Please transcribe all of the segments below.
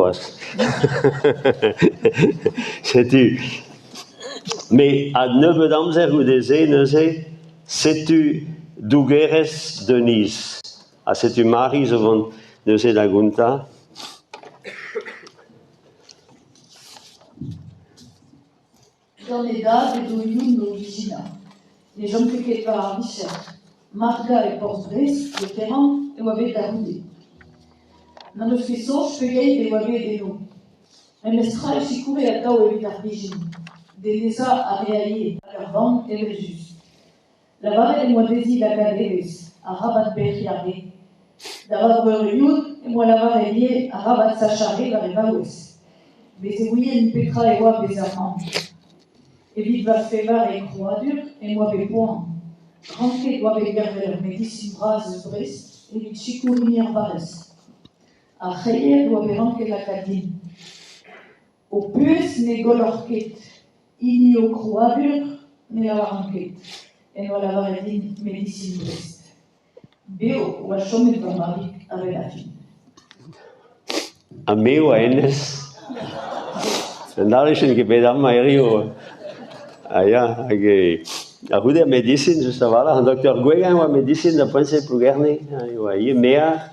vos. C'est-tu. Mais à neuf damser ou des ne sais, c'est-tu Dugueres Denise. À c'est-tu Marie, ne sais la gunta. Dans les dates et d'Oyun d'origine, les gens qui étaient par Michel, Marga et Portbrest, le terrain et Wabé d'Aroudé. Dans le faisceau, je payais des Wabé des noms. Un mestra et Chicouré à Tao et d'origine. Des Nesa à réalier, à leur vente et le juste. La barre et moi désir la Gadeves, à Rabat Berriaré. D'Abat Berriud et moi la barre liée à Rabat Sacharé vers les Baouès. Bézéouillé une pétra et Wab des amants. Et vite va faire et croix dur, et moi des points. Ranquet doit garder leur médecine brase brest, et vite chicourni en barès. A Chayer doit ranquer la cadine. Au puce négo l'orquette, il n'y au croix dur, mais la ranquette. Et nous la varedine médecine brest. Béo, ou à chômer de Marie, avec la fille. A meu a Enes. Andalishin gebet am Mario. Aya, a rude medicine just avala, un docteur Guegan wa medicine da pense plus gerne, wa I mea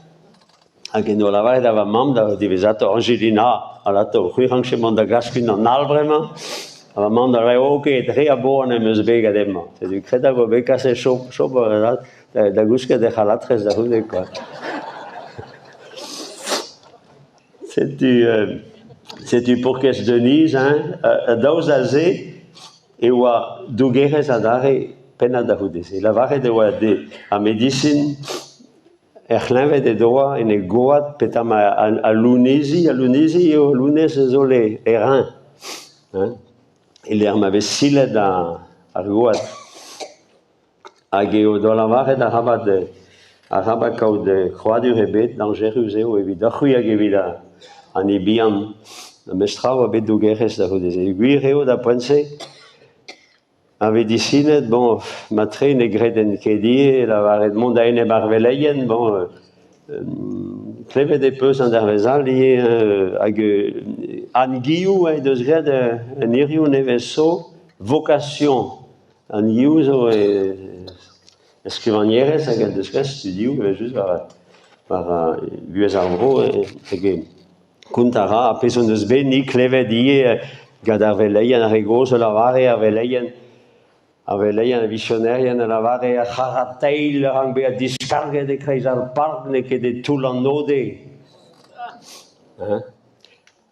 a que no la va da mam da divisato Angelina, ala to huang chemin da gaskin en albrema. A mam da o que très abonne mes bega dema. C'est du creda go beka se shop da guske de halatres da rude quoi. C'est du pour qu'est-ce Denise, hein, dans azé. Et wa Dugueres a dare pena da hudese. La vare de wa de a medicine erlave de doa en goat petam a lunesi o lunes zole erin. Hein? Il m'avait sile da a goat. A geo do la vare da haba kau de croix du rebet dans Jérusalem evida khuya gevida ani bian mestra wa bet Dugueres da hudese. Guireo da pense avait dessiné, bon, matre negreden kedi, la varet mondaine barveleien, bon, kleve de peus an dervezal, lié hag angiou, deus gred an iriou neveso, vocation, angiou zo escrivanieres, hag deus gred studiou, just var vuez ar vro, hag kuntara, a peson deus ben, ni kleve die, gad ar veleien, ar egoz la vare ar veleien, Aveleien visionnaire la vare a charatail rang be a discarge de kreis ar park ne ket de tout an node.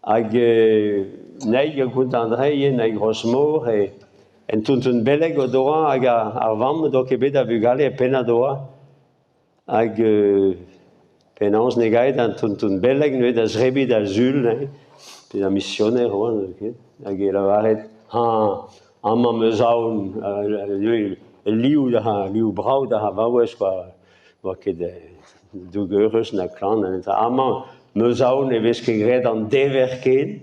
Hag neig gount Andrei neig Grosmor e en tuntun beleg o doa hag ar vam do kebet a vugale e pena doa hag penans negaet an tuntun beleg nuet a zrebit a zul pe a missionnaire oan hag la varet Amma mezaun liu brau da havawes wa ket Dugueres na klan amma mezaun e vez ket gred an dever ken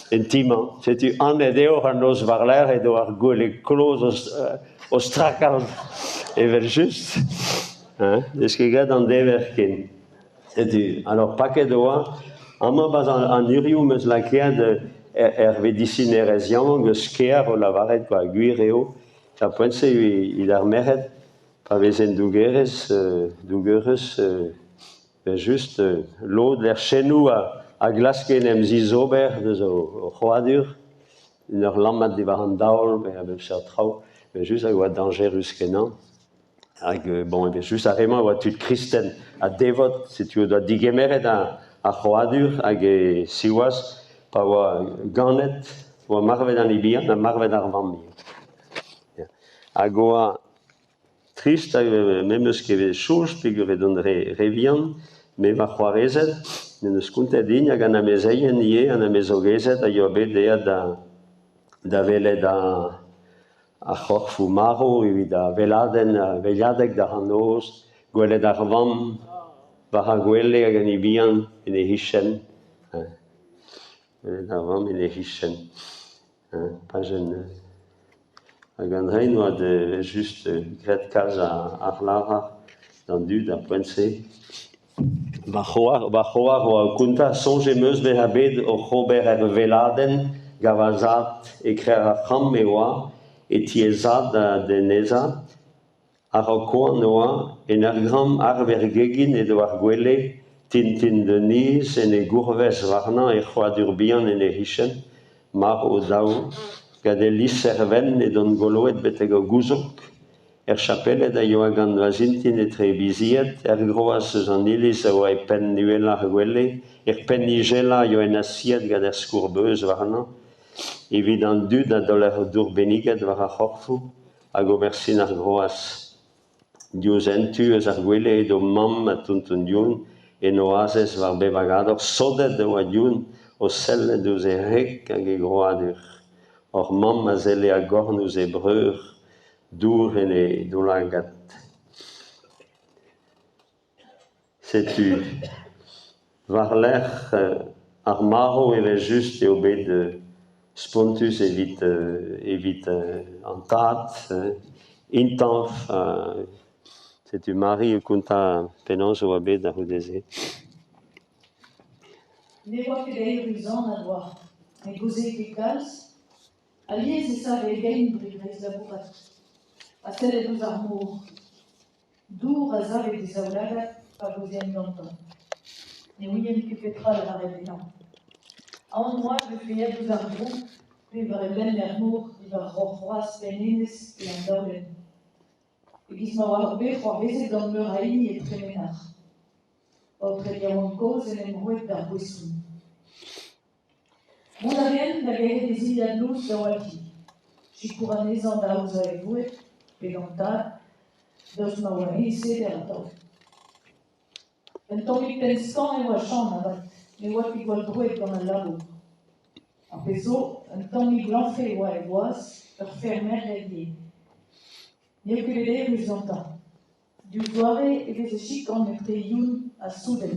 en tima. C'est-tu an edeo an nos varler e do ar gole kloz o strakal evel just. Vez ket gred an dever ken. C'est-tu, alors paket doa, amma baz an uriou meus lakead ve dissine erezian, ge sker o la varet quoi, guireo, ta pense il ar meret, pa vezen Dugueres, just l'od l'er chenou a glasken em zizober, deus o c'hoadur, un ur lammat de var an daol, a bel ser trao, just a oa dangerus kenan, hag bon, just a rema oa tud kristen a devot, se tu doa digemeret a c'hoadur, hag siwas, pa oa ganet, oa marvet an ibian, a marvet ar vammi. Hag oa trist, mem eus ket chouj, pe gure don revian, me va c'hoarezet, ne eus kountet din, hag an amezeien ie, an amezogezet, a yo bet dead da velet a c'horfou maro, evit a veliadek da c'hanoz, gwelet ar vam, var a gwelle hag an ibian, en e hichem, Avant, il est riche. Pas jeune. Hag an rein oa de just gret kaz ar lara, dan dud ar poense. Bachoar o kunta songemeus behabed o chober veladen gavazat ekreracham mewa etiezad de neza arakoa noa energram arvergegin et de arguele tintin denis en e gourves varna e choad urbian en e hishen mar o dao gadelis serven et don goloet betego guzok chapelle da Joagan vazintin et trebiziet, groas an ilis a oa pen nuela gwelle, pen nigela jo en asiet gad scourbeuse varna, evit an dud a doler dur beniget var a c'horfou, a gomersin ar groas. Diozentu eus ar gwelle edo mam a tuntun dioun, en oazes var bevagador, sodet de oa dioun, o selle deus e rek hag e groadur. Or mam a zelle a gorn eus e breur, dour en e doulagat. Setu var l'er ar maro e just eo bet spontus evit an tad, intanf, setu mari e konta penans oa bet ar houdeze. Ne oa ket eir uzan a doa, me goze ket kalz, a liez e sa vegain brigreiz labourat. A sellet eus ar mor. Dour a zavet e zaoulagat pa gozien gantan. Ne ouien ket petra la var ebenan. An moa ve feiet eus ar grou, pe var eben er mor, e var roc'hoaz penenez e an daoulen. E giz ma war bet c'hoar vezet gant meur a hini e tremenar. Or tre yaouan koz en em roet d'ar bouesoun. Mont a ren da gaet e zilad louz da walki. Chikour an ezan da ouza e vouet, pe gant tad, daoust ma oa ese der a taou. En tammig pen skan e oa chan avat, ne oa ket gwal brouet gant al labo. Ar pezo, en tammig lanfe e oa e boaz, ur fermer e die. Ne eo ket eir eus gantan. Du doare e vez e chik an e tre youn a souden.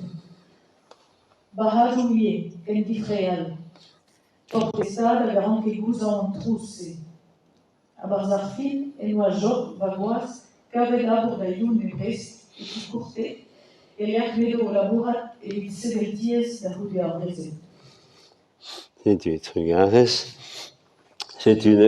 Bahajou ie, ken difreal. Portestad a garant ket gouzan an trousse. A barz ar fin, en oa jok va goaz, kavet labour da youn e brest, e ki kourte, e leak medo o labourat e vit sevel diez da houde ar breze. C'est une trugarès. C'est une